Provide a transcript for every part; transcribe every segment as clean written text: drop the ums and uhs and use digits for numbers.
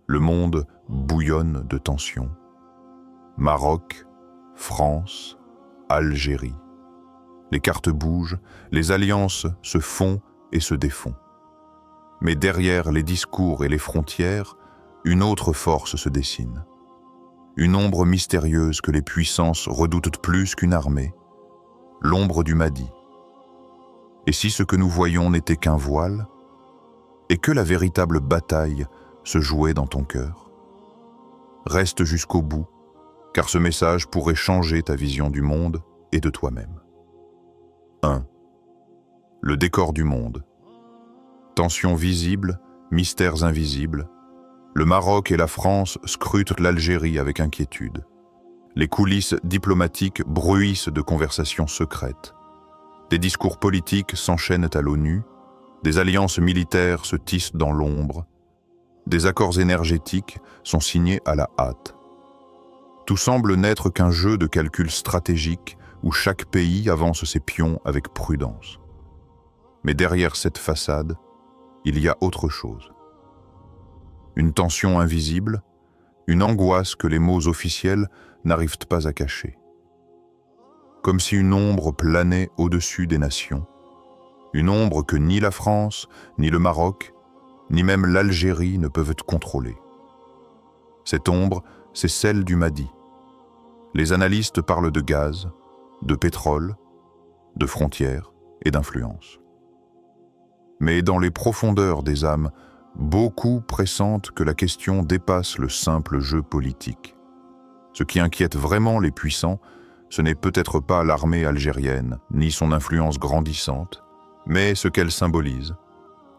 Le monde bouillonne de tensions. Maroc, France, Algérie. Les cartes bougent, les alliances se font et se défont. Mais derrière les discours et les frontières, une autre force se dessine. Une ombre mystérieuse que les puissances redoutent plus qu'une armée, l'ombre du Mahdi. Et si ce que nous voyons n'était qu'un voile, et que la véritable bataille se jouait dans ton cœur? Reste jusqu'au bout, car ce message pourrait changer ta vision du monde et de toi-même. 1. Le décor du monde. Tensions visibles, mystères invisibles. Le Maroc et la France scrutent l'Algérie avec inquiétude. Les coulisses diplomatiques bruissent de conversations secrètes. Des discours politiques s'enchaînent à l'ONU, des alliances militaires se tissent dans l'ombre, des accords énergétiques sont signés à la hâte. Tout semble n'être qu'un jeu de calcul stratégique où chaque pays avance ses pions avec prudence. Mais derrière cette façade, il y a autre chose. Une tension invisible, une angoisse que les mots officiels n'arrivent pas à cacher. Comme si une ombre planait au-dessus des nations, une ombre que ni la France, ni le Maroc, ni même l'Algérie ne peuvent contrôler. Cette ombre, c'est celle du Mahdi. Les analystes parlent de gaz, de pétrole, de frontières et d'influence. Mais dans les profondeurs des âmes, beaucoup pressentent que la question dépasse le simple jeu politique. Ce qui inquiète vraiment les puissants, ce n'est peut-être pas l'armée algérienne, ni son influence grandissante, mais ce qu'elle symbolise.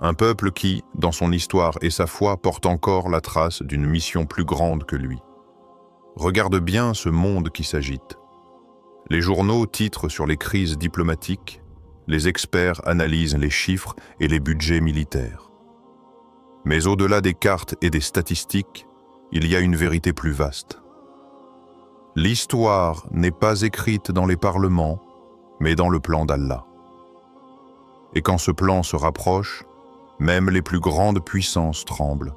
Un peuple qui, dans son histoire et sa foi, porte encore la trace d'une mission plus grande que lui. Regarde bien ce monde qui s'agite. Les journaux titrent sur les crises diplomatiques, les experts analysent les chiffres et les budgets militaires. Mais au-delà des cartes et des statistiques, il y a une vérité plus vaste. L'histoire n'est pas écrite dans les parlements, mais dans le plan d'Allah. Et quand ce plan se rapproche, même les plus grandes puissances tremblent.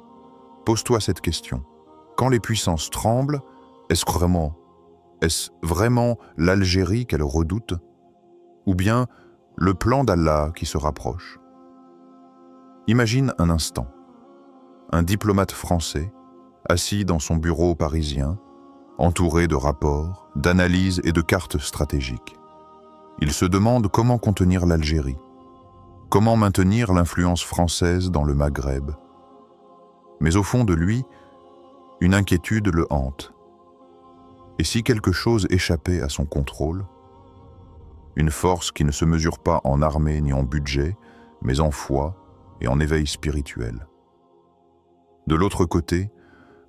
Pose-toi cette question. Quand les puissances tremblent, est-ce vraiment l'Algérie qu'elles redoutent? Ou bien le plan d'Allah qui se rapproche? Imagine un instant. Un diplomate français, assis dans son bureau parisien, entouré de rapports, d'analyses et de cartes stratégiques. Il se demande comment contenir l'Algérie, comment maintenir l'influence française dans le Maghreb. Mais au fond de lui, une inquiétude le hante. Et si quelque chose échappait à son contrôle? Une force qui ne se mesure pas en armée ni en budget, mais en foi et en éveil spirituel. De l'autre côté,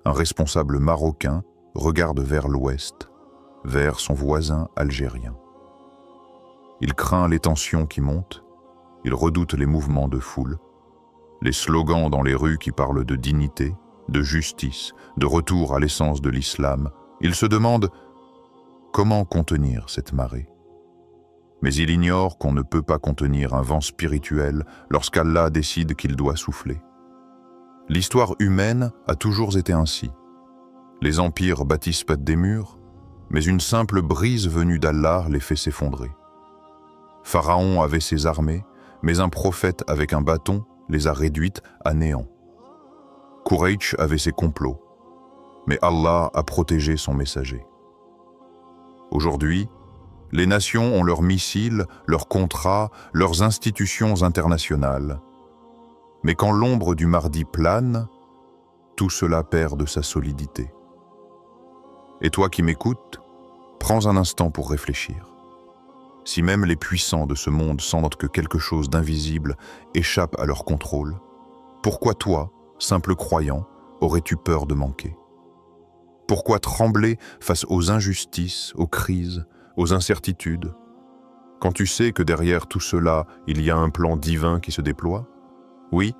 un responsable marocain regarde vers l'ouest, vers son voisin algérien. Il craint les tensions qui montent, il redoute les mouvements de foule, les slogans dans les rues qui parlent de dignité, de justice, de retour à l'essence de l'islam. Il se demande comment contenir cette marée. Mais il ignore qu'on ne peut pas contenir un vent spirituel lorsqu'Allah décide qu'il doit souffler. L'histoire humaine a toujours été ainsi. Les empires bâtissent pas des murs, mais une simple brise venue d'Allah les fait s'effondrer. Pharaon avait ses armées, mais un prophète avec un bâton les a réduites à néant. Quraysh avait ses complots, mais Allah a protégé son messager. Aujourd'hui, les nations ont leurs missiles, leurs contrats, leurs institutions internationales. Mais quand l'ombre du Mahdi plane, tout cela perd de sa solidité. Et toi qui m'écoutes, prends un instant pour réfléchir. Si même les puissants de ce monde sentent que quelque chose d'invisible échappe à leur contrôle, pourquoi toi, simple croyant, aurais-tu peur de manquer? Pourquoi trembler face aux injustices, aux crises, aux incertitudes, quand tu sais que derrière tout cela, il y a un plan divin qui se déploie? Oui,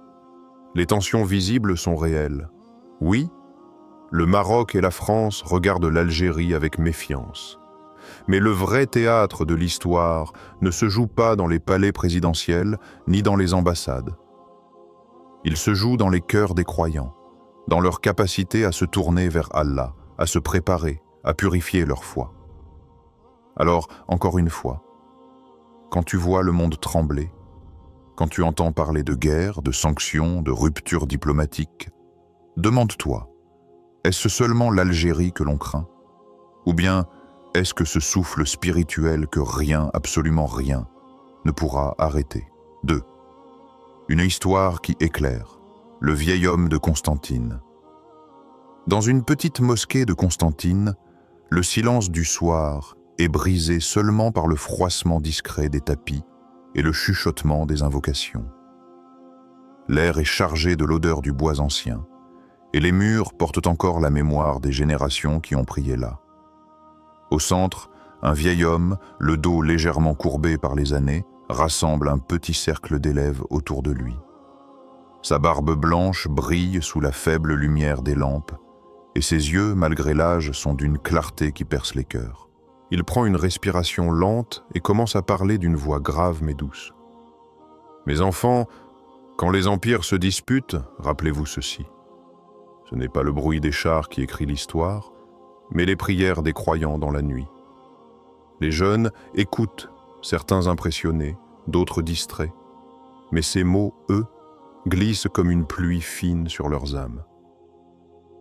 les tensions visibles sont réelles. Oui, le Maroc et la France regardent l'Algérie avec méfiance. Mais le vrai théâtre de l'histoire ne se joue pas dans les palais présidentiels ni dans les ambassades. Il se joue dans les cœurs des croyants, dans leur capacité à se tourner vers Allah, à se préparer, à purifier leur foi. Alors, encore une fois, quand tu vois le monde trembler, quand tu entends parler de guerre, de sanctions, de ruptures diplomatiques, demande-toi, est-ce seulement l'Algérie que l'on craint? Ou bien est-ce que ce souffle spirituel que rien, absolument rien, ne pourra arrêter? 2. Une histoire qui éclaire, le vieil homme de Constantine. Dans une petite mosquée de Constantine, le silence du soir est brisé seulement par le froissement discret des tapis et le chuchotement des invocations. L'air est chargé de l'odeur du bois ancien, et les murs portent encore la mémoire des générations qui ont prié là. Au centre, un vieil homme, le dos légèrement courbé par les années, rassemble un petit cercle d'élèves autour de lui. Sa barbe blanche brille sous la faible lumière des lampes, et ses yeux, malgré l'âge, sont d'une clarté qui perce les cœurs. Il prend une respiration lente et commence à parler d'une voix grave mais douce. « Mes enfants, quand les empires se disputent, rappelez-vous ceci. Ce n'est pas le bruit des chars qui écrit l'histoire, mais les prières des croyants dans la nuit. Les jeunes écoutent, certains impressionnés, d'autres distraits, mais ces mots, eux, glissent comme une pluie fine sur leurs âmes.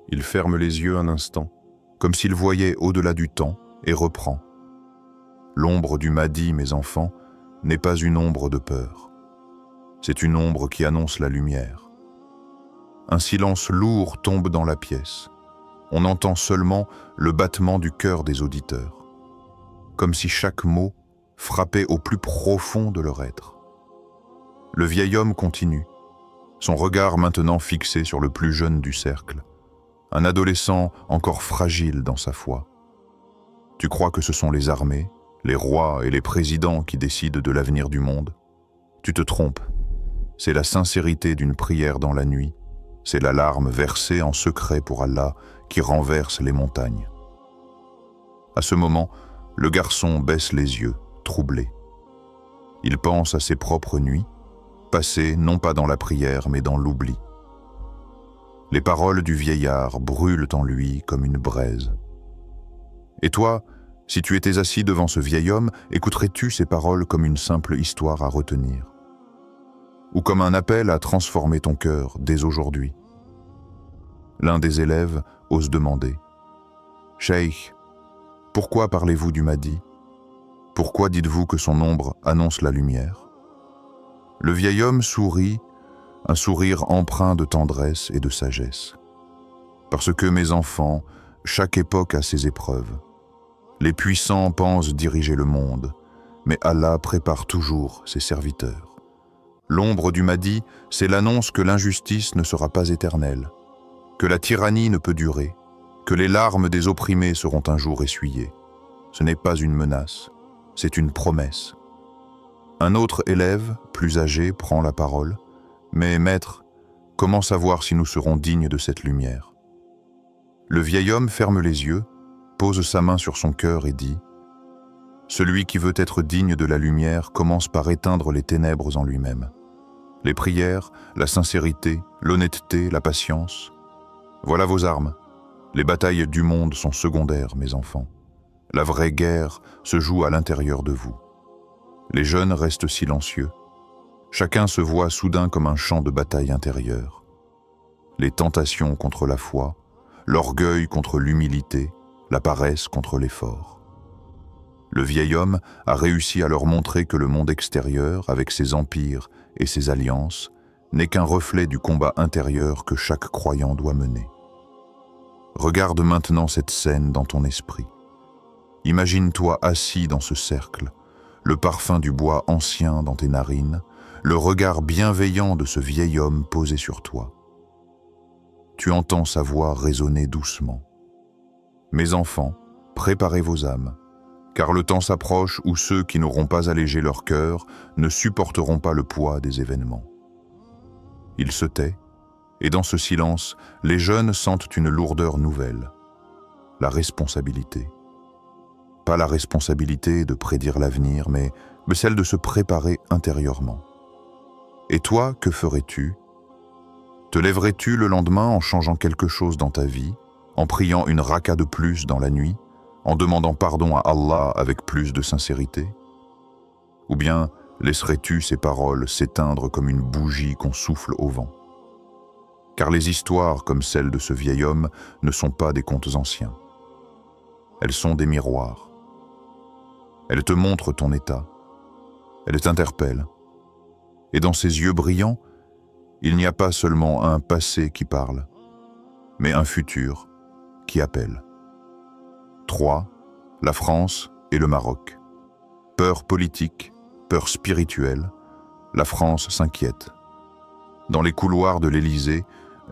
Il ferme les yeux un instant, comme s'il voyait au-delà du temps, et reprend. L'ombre du Mahdi, mes enfants, n'est pas une ombre de peur. C'est une ombre qui annonce la lumière. Un silence lourd tombe dans la pièce. On entend seulement le battement du cœur des auditeurs, comme si chaque mot frappait au plus profond de leur être. Le vieil homme continue, son regard maintenant fixé sur le plus jeune du cercle, un adolescent encore fragile dans sa foi. Tu crois que ce sont les armées, les rois et les présidents qui décident de l'avenir du monde? Tu te trompes. C'est la sincérité d'une prière dans la nuit, c'est la larme versée en secret pour Allah qui renverse les montagnes. À ce moment, le garçon baisse les yeux, troublé. Il pense à ses propres nuits, passées non pas dans la prière mais dans l'oubli. Les paroles du vieillard brûlent en lui comme une braise. Et toi, si tu étais assis devant ce vieil homme, écouterais-tu ces paroles comme une simple histoire à retenir? Ou comme un appel à transformer ton cœur dès aujourd'hui? L'un des élèves ose demander « Cheikh, pourquoi parlez-vous du Mahdi? Pourquoi dites-vous que son ombre annonce la lumière ?» Le vieil homme sourit, un sourire empreint de tendresse et de sagesse. « Parce que, mes enfants, chaque époque a ses épreuves. Les puissants pensent diriger le monde, mais Allah prépare toujours ses serviteurs. L'ombre du Mahdi, c'est l'annonce que l'injustice ne sera pas éternelle, que la tyrannie ne peut durer, que les larmes des opprimés seront un jour essuyées. Ce n'est pas une menace, c'est une promesse. » Un autre élève, plus âgé, prend la parole. « Mais maître, comment savoir si nous serons dignes de cette lumière ?» Le vieil homme ferme les yeux, pose sa main sur son cœur et dit « Celui qui veut être digne de la lumière commence par éteindre les ténèbres en lui-même. Les prières, la sincérité, l'honnêteté, la patience. Voilà vos armes. Les batailles du monde sont secondaires, mes enfants. La vraie guerre se joue à l'intérieur de vous. » Les jeunes restent silencieux. Chacun se voit soudain comme un champ de bataille intérieur. Les tentations contre la foi, l'orgueil contre l'humilité, la paresse contre l'effort. Le vieil homme a réussi à leur montrer que le monde extérieur, avec ses empires et ses alliances, n'est qu'un reflet du combat intérieur que chaque croyant doit mener. Regarde maintenant cette scène dans ton esprit. Imagine-toi assis dans ce cercle, le parfum du bois ancien dans tes narines, le regard bienveillant de ce vieil homme posé sur toi. Tu entends sa voix résonner doucement. Mes enfants, préparez vos âmes, car le temps s'approche où ceux qui n'auront pas allégé leur cœur ne supporteront pas le poids des événements. Il se tait, et dans ce silence, les jeunes sentent une lourdeur nouvelle, la responsabilité. Pas la responsabilité de prédire l'avenir, mais celle de se préparer intérieurement. Et toi, que ferais-tu? Te lèverais-tu le lendemain en changeant quelque chose dans ta vie, en priant une raka de plus dans la nuit, en demandant pardon à Allah avec plus de sincérité? Ou bien laisserais-tu ces paroles s'éteindre comme une bougie qu'on souffle au vent? Car les histoires comme celle de ce vieil homme ne sont pas des contes anciens. Elles sont des miroirs. Elles te montrent ton état. Elles t'interpellent. Et dans ces yeux brillants, il n'y a pas seulement un passé qui parle, mais un futur qui appelle. 3. La France et le Maroc. Peur politique, peur spirituelle, la France s'inquiète. Dans les couloirs de l'Élysée,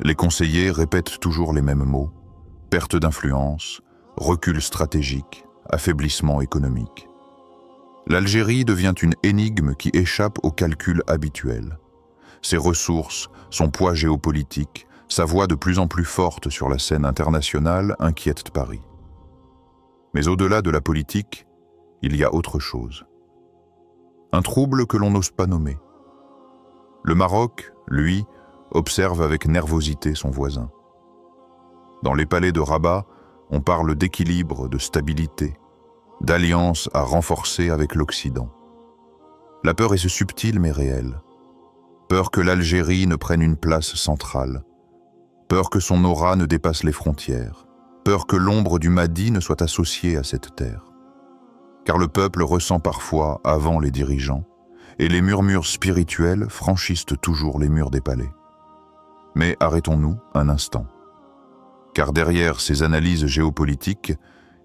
les conseillers répètent toujours les mêmes mots: perte d'influence, recul stratégique, affaiblissement économique. L'Algérie devient une énigme qui échappe au calcul habituel. Ses ressources, son poids géopolitique, sa voix de plus en plus forte sur la scène internationale inquiètent Paris. Mais au-delà de la politique, il y a autre chose. Un trouble que l'on n'ose pas nommer. Le Maroc, lui, observe avec nervosité son voisin. Dans les palais de Rabat, on parle d'équilibre, de stabilité, d'alliance à renforcer avec l'Occident. La peur est subtile mais réelle. Peur que l'Algérie ne prenne une place centrale. Peur que son aura ne dépasse les frontières. Peur que l'ombre du Mahdi ne soit associée à cette terre. Car le peuple ressent parfois avant les dirigeants, et les murmures spirituels franchissent toujours les murs des palais. Mais arrêtons-nous un instant. Car derrière ces analyses géopolitiques,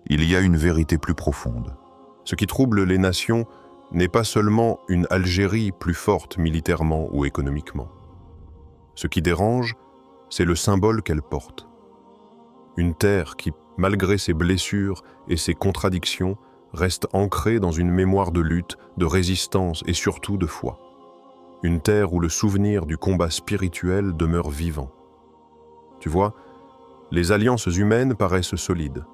il y a une vérité plus profonde. Ce qui trouble les nations n'est pas seulement une Algérie plus forte militairement ou économiquement. Ce qui dérange, c'est le symbole qu'elle porte. Une terre qui, malgré ses blessures et ses contradictions, reste ancrée dans une mémoire de lutte, de résistance et surtout de foi. Une terre où le souvenir du combat spirituel demeure vivant. Tu vois, les alliances humaines paraissent solides.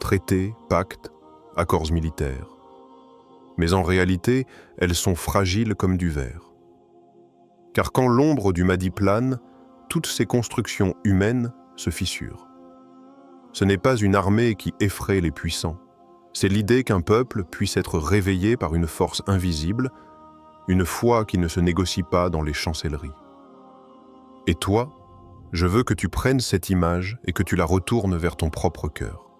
Traités, pactes, accords militaires. Mais en réalité, elles sont fragiles comme du verre. Car quand l'ombre du Mahdi plane, toutes ces constructions humaines se fissurent. Ce n'est pas une armée qui effraie les puissants, c'est l'idée qu'un peuple puisse être réveillé par une force invisible, une foi qui ne se négocie pas dans les chancelleries. Et toi, je veux que tu prennes cette image et que tu la retournes vers ton propre cœur.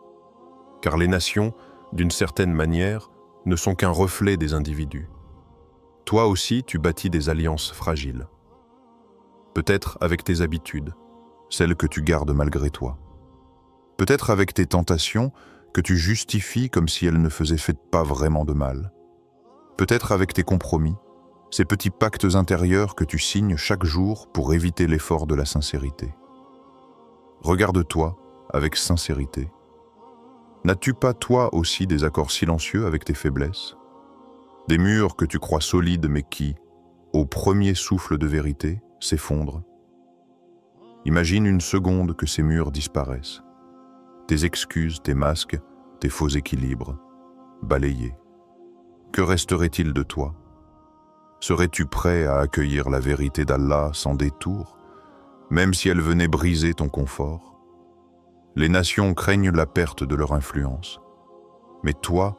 Car les nations, d'une certaine manière, ne sont qu'un reflet des individus. Toi aussi, tu bâtis des alliances fragiles. Peut-être avec tes habitudes, celles que tu gardes malgré toi. Peut-être avec tes tentations que tu justifies comme si elles ne faisaient pas vraiment de mal. Peut-être avec tes compromis, ces petits pactes intérieurs que tu signes chaque jour pour éviter l'effort de la sincérité. Regarde-toi avec sincérité. N'as-tu pas toi aussi des accords silencieux avec tes faiblesses? Des murs que tu crois solides mais qui, au premier souffle de vérité, s'effondrent? Imagine une seconde que ces murs disparaissent. Tes excuses, tes masques, tes faux équilibres, balayés. Que resterait-il de toi? Serais-tu prêt à accueillir la vérité d'Allah sans détour, même si elle venait briser ton confort? Les nations craignent la perte de leur influence. Mais toi,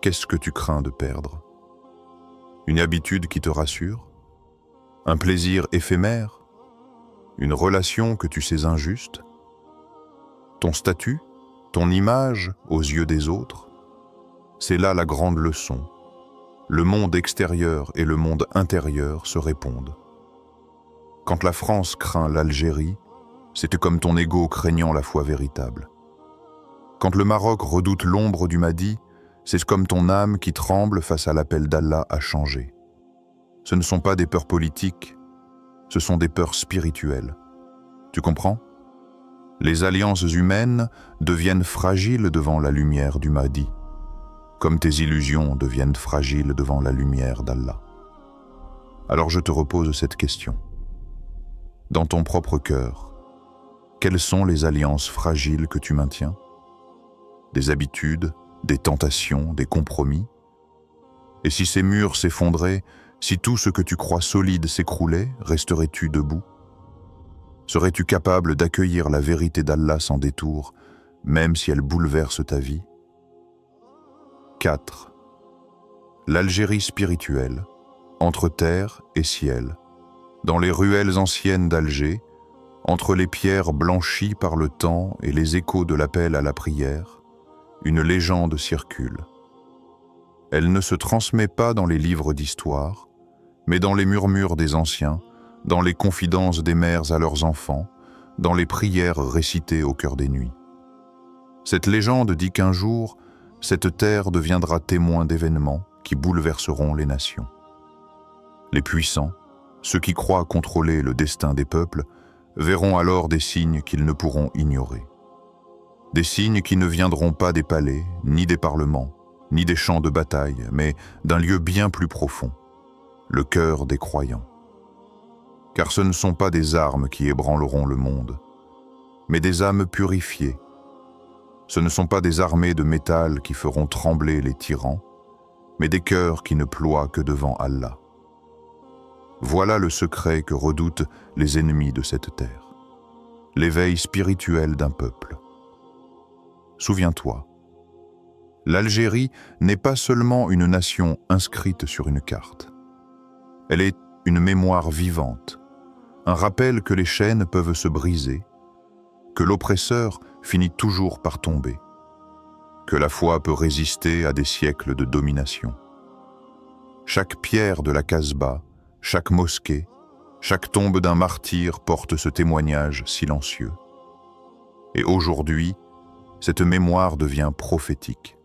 qu'est-ce que tu crains de perdre? Une habitude qui te rassure? Un plaisir éphémère? Une relation que tu sais injuste? Ton statut? Ton image aux yeux des autres? C'est là la grande leçon. Le monde extérieur et le monde intérieur se répondent. Quand la France craint l'Algérie, c'était comme ton ego craignant la foi véritable. Quand le Maroc redoute l'ombre du Mahdi, c'est comme ton âme qui tremble face à l'appel d'Allah à changer. Ce ne sont pas des peurs politiques, ce sont des peurs spirituelles. Tu comprends? Les alliances humaines deviennent fragiles devant la lumière du Mahdi, comme tes illusions deviennent fragiles devant la lumière d'Allah. Alors je te repose cette question. Dans ton propre cœur, quelles sont les alliances fragiles que tu maintiens? Des habitudes, des tentations, des compromis? Et si ces murs s'effondraient, si tout ce que tu crois solide s'écroulait, resterais-tu debout? Serais-tu capable d'accueillir la vérité d'Allah sans détour, même si elle bouleverse ta vie? 4. L'Algérie spirituelle, entre terre et ciel, dans les ruelles anciennes d'Alger, entre les pierres blanchies par le temps et les échos de l'appel à la prière, une légende circule. Elle ne se transmet pas dans les livres d'histoire, mais dans les murmures des anciens, dans les confidences des mères à leurs enfants, dans les prières récitées au cœur des nuits. Cette légende dit qu'un jour, cette terre deviendra témoin d'événements qui bouleverseront les nations. Les puissants, ceux qui croient contrôler le destin des peuples, verront alors des signes qu'ils ne pourront ignorer. Des signes qui ne viendront pas des palais, ni des parlements, ni des champs de bataille, mais d'un lieu bien plus profond, le cœur des croyants. Car ce ne sont pas des armes qui ébranleront le monde, mais des âmes purifiées. Ce ne sont pas des armées de métal qui feront trembler les tyrans, mais des cœurs qui ne ploient que devant Allah. Voilà le secret que redoutent les ennemis de cette terre, l'éveil spirituel d'un peuple. Souviens-toi, l'Algérie n'est pas seulement une nation inscrite sur une carte. Elle est une mémoire vivante, un rappel que les chaînes peuvent se briser, que l'oppresseur finit toujours par tomber, que la foi peut résister à des siècles de domination. Chaque pierre de la Casbah, chaque mosquée, chaque tombe d'un martyr porte ce témoignage silencieux. Et aujourd'hui, cette mémoire devient prophétique.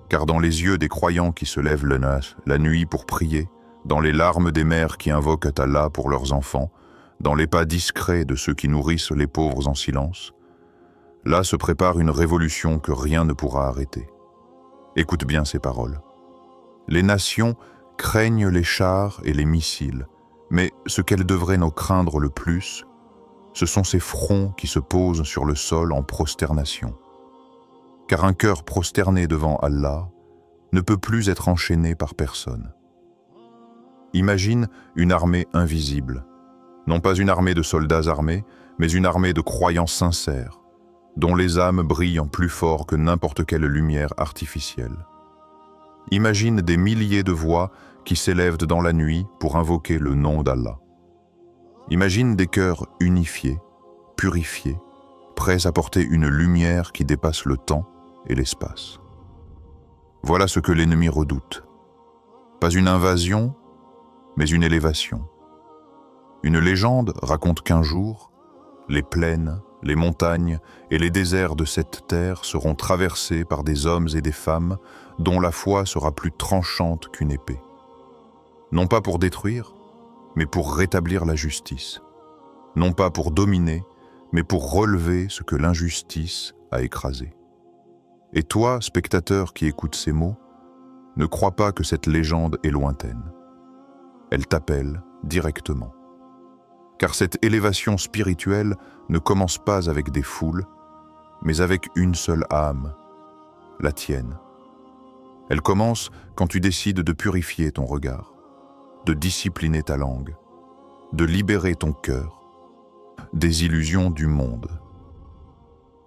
Car dans les yeux des croyants qui se lèvent la nuit pour prier, dans les larmes des mères qui invoquent Allah pour leurs enfants, dans les pas discrets de ceux qui nourrissent les pauvres en silence, là se prépare une révolution que rien ne pourra arrêter. Écoute bien ces paroles. Les nations craignent les chars et les missiles, mais ce qu'elles devraient nous craindre le plus, ce sont ces fronts qui se posent sur le sol en prosternation. Car un cœur prosterné devant Allah ne peut plus être enchaîné par personne. Imagine une armée invisible, non pas une armée de soldats armés, mais une armée de croyants sincères, dont les âmes brillent plus fort que n'importe quelle lumière artificielle. Imagine des milliers de voix qui s'élèvent dans la nuit pour invoquer le nom d'Allah. Imagine des cœurs unifiés, purifiés, prêts à porter une lumière qui dépasse le temps et l'espace. Voilà ce que l'ennemi redoute. Pas une invasion, mais une élévation. Une légende raconte qu'un jour, les plaines, les montagnes et les déserts de cette terre seront traversés par des hommes et des femmes dont la foi sera plus tranchante qu'une épée. Non pas pour détruire, mais pour rétablir la justice. Non pas pour dominer, mais pour relever ce que l'injustice a écrasé. Et toi, spectateur qui écoute ces mots, ne crois pas que cette légende est lointaine. Elle t'appelle directement. Car cette élévation spirituelle ne commence pas avec des foules, mais avec une seule âme, la tienne. Elle commence quand tu décides de purifier ton regard, de discipliner ta langue, de libérer ton cœur des illusions du monde.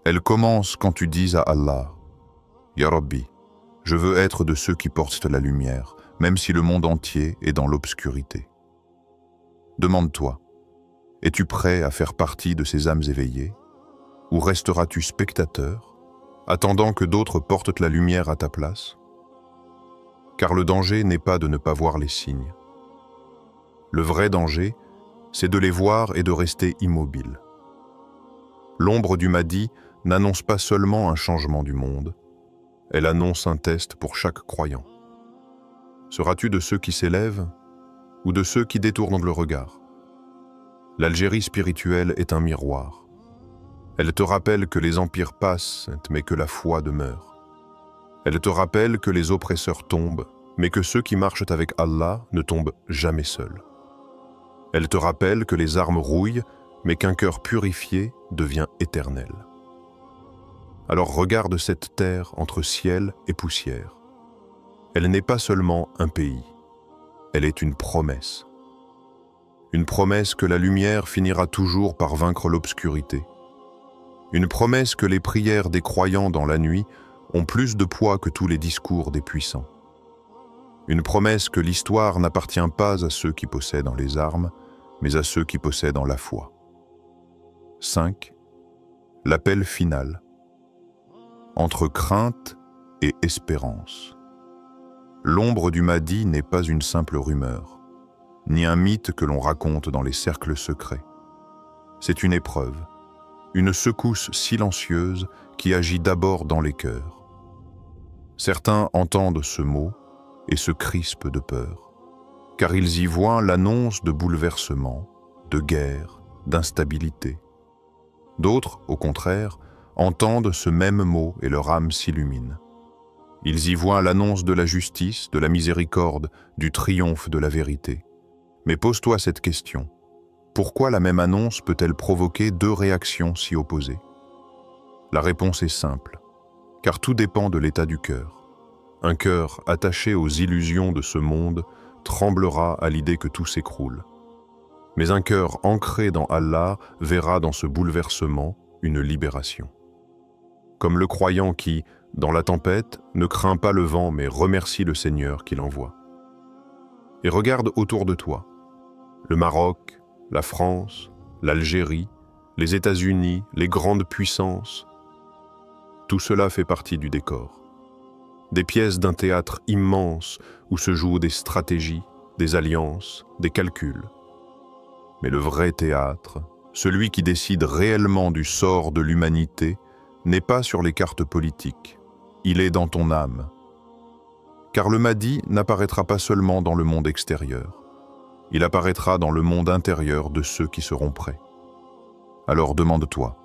Elle commence quand tu dis à Allah, « Ya Rabbi, je veux être de ceux qui portent la lumière, même si le monde entier est dans l'obscurité. » Demande-toi, es-tu prêt à faire partie de ces âmes éveillées, ou resteras-tu spectateur, attendant que d'autres portent la lumière à ta place? Car le danger n'est pas de ne pas voir les signes. Le vrai danger, c'est de les voir et de rester immobile. L'ombre du Mahdi n'annonce pas seulement un changement du monde, elle annonce un test pour chaque croyant. Seras-tu de ceux qui s'élèvent ou de ceux qui détournent le regard? L'Algérie spirituelle est un miroir. Elle te rappelle que les empires passent, mais que la foi demeure. Elle te rappelle que les oppresseurs tombent, mais que ceux qui marchent avec Allah ne tombent jamais seuls. Elle te rappelle que les armes rouillent, mais qu'un cœur purifié devient éternel. Alors regarde cette terre entre ciel et poussière. Elle n'est pas seulement un pays, elle est une promesse. Une promesse que la lumière finira toujours par vaincre l'obscurité. Une promesse que les prières des croyants dans la nuit ont plus de poids que tous les discours des puissants. Une promesse que l'histoire n'appartient pas à ceux qui possèdent les armes, mais à ceux qui possèdent la foi. 5. L'appel final. Entre crainte et espérance. L'ombre du Mahdi n'est pas une simple rumeur, ni un mythe que l'on raconte dans les cercles secrets. C'est une épreuve, une secousse silencieuse qui agit d'abord dans les cœurs. Certains entendent ce mot et se crispent de peur, car ils y voient l'annonce de bouleversements, de guerre, d'instabilité. D'autres, au contraire, entendent ce même mot et leur âme s'illumine. Ils y voient l'annonce de la justice, de la miséricorde, du triomphe de la vérité. Mais pose-toi cette question. Pourquoi la même annonce peut-elle provoquer deux réactions si opposées? La réponse est simple, car tout dépend de l'état du cœur. Un cœur attaché aux illusions de ce monde tremblera à l'idée que tout s'écroule. Mais un cœur ancré dans Allah verra dans ce bouleversement une libération. Comme le croyant qui, dans la tempête, ne craint pas le vent mais remercie le Seigneur qui l'envoie. Et regarde autour de toi. Le Maroc, la France, l'Algérie, les États-Unis, les grandes puissances, tout cela fait partie du décor. Des pièces d'un théâtre immense où se jouent des stratégies, des alliances, des calculs. Mais le vrai théâtre, celui qui décide réellement du sort de l'humanité, n'est pas sur les cartes politiques, il est dans ton âme. Car le Mahdi n'apparaîtra pas seulement dans le monde extérieur, il apparaîtra dans le monde intérieur de ceux qui seront prêts. Alors demande-toi,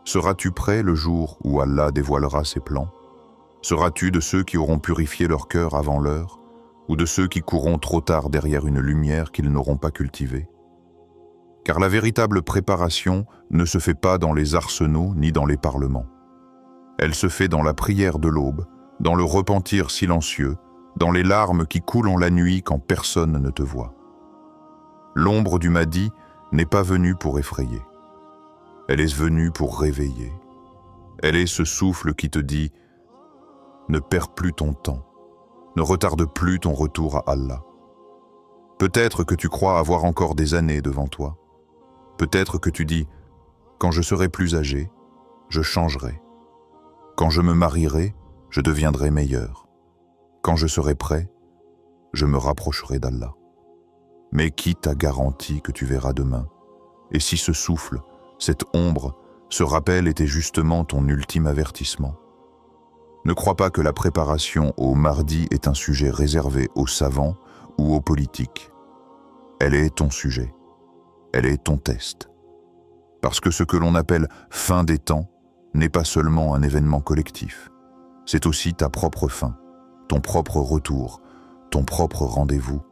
seras-tu prêt le jour où Allah dévoilera ses plans? Seras-tu de ceux qui auront purifié leur cœur avant l'heure, ou de ceux qui courront trop tard derrière une lumière qu'ils n'auront pas cultivée? Car la véritable préparation ne se fait pas dans les arsenaux ni dans les parlements. Elle se fait dans la prière de l'aube, dans le repentir silencieux, dans les larmes qui coulent en la nuit quand personne ne te voit. L'ombre du Mahdi n'est pas venue pour effrayer. Elle est venue pour réveiller. Elle est ce souffle qui te dit « Ne perds plus ton temps, ne retarde plus ton retour à Allah. » Peut-être que tu crois avoir encore des années devant toi. Peut-être que tu dis « Quand je serai plus âgé, je changerai. Quand je me marierai, je deviendrai meilleur. Quand je serai prêt, je me rapprocherai d'Allah. » Mais qui t'a garanti que tu verras demain? Et si ce souffle, cette ombre, ce rappel était justement ton ultime avertissement? Ne crois pas que la préparation au mardi est un sujet réservé aux savants ou aux politiques. Elle est ton sujet. Elle est ton test. Parce que ce que l'on appelle fin des temps n'est pas seulement un événement collectif. C'est aussi ta propre fin, ton propre retour, ton propre rendez-vous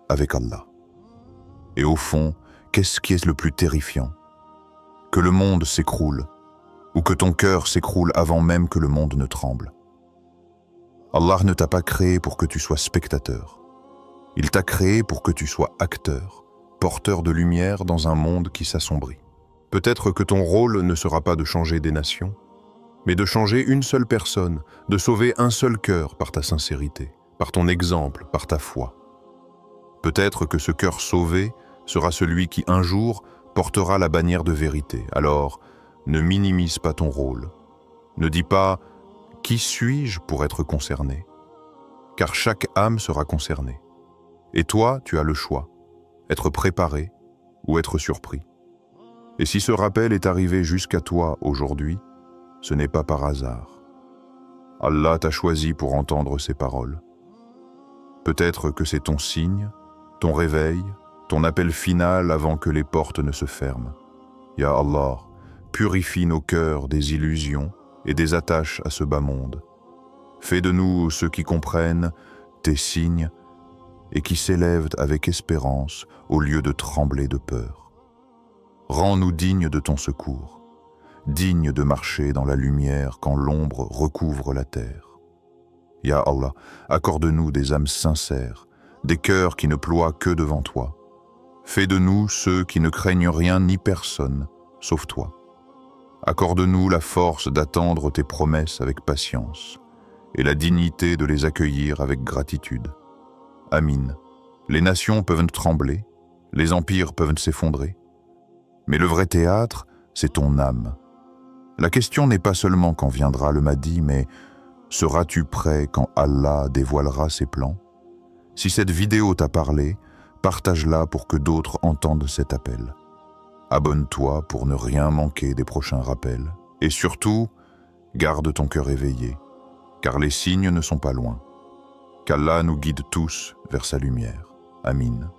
avec Allah. Et au fond, qu'est-ce qui est le plus terrifiant? Que le monde s'écroule, ou que ton cœur s'écroule avant même que le monde ne tremble. Allah ne t'a pas créé pour que tu sois spectateur. Il t'a créé pour que tu sois acteur, porteur de lumière dans un monde qui s'assombrit. Peut-être que ton rôle ne sera pas de changer des nations, mais de changer une seule personne, de sauver un seul cœur par ta sincérité, par ton exemple, par ta foi. Peut-être que ce cœur sauvé sera celui qui un jour portera la bannière de vérité. Alors, ne minimise pas ton rôle. Ne dis pas « Qui suis-je pour être concerné ?» Car chaque âme sera concernée. Et toi, tu as le choix, être préparé ou être surpris. Et si ce rappel est arrivé jusqu'à toi aujourd'hui, ce n'est pas par hasard. Allah t'a choisi pour entendre ces paroles. Peut-être que c'est ton signe, ton réveil, ton appel final avant que les portes ne se ferment. Ya Allah, purifie nos cœurs des illusions et des attaches à ce bas monde. Fais de nous ceux qui comprennent tes signes et qui s'élèvent avec espérance au lieu de trembler de peur. Rends-nous dignes de ton secours, dignes de marcher dans la lumière quand l'ombre recouvre la terre. Ya Allah, accorde-nous des âmes sincères, des cœurs qui ne ploient que devant toi. Fais de nous ceux qui ne craignent rien ni personne, sauf toi. Accorde-nous la force d'attendre tes promesses avec patience et la dignité de les accueillir avec gratitude. Amin. Les nations peuvent trembler, les empires peuvent s'effondrer. Mais le vrai théâtre, c'est ton âme. La question n'est pas seulement quand viendra le Mahdi, mais seras-tu prêt quand Allah dévoilera ses plans? Si cette vidéo t'a parlé, partage-la pour que d'autres entendent cet appel. Abonne-toi pour ne rien manquer des prochains rappels. Et surtout, garde ton cœur éveillé, car les signes ne sont pas loin. Qu'Allah nous guide tous vers sa lumière. Amin.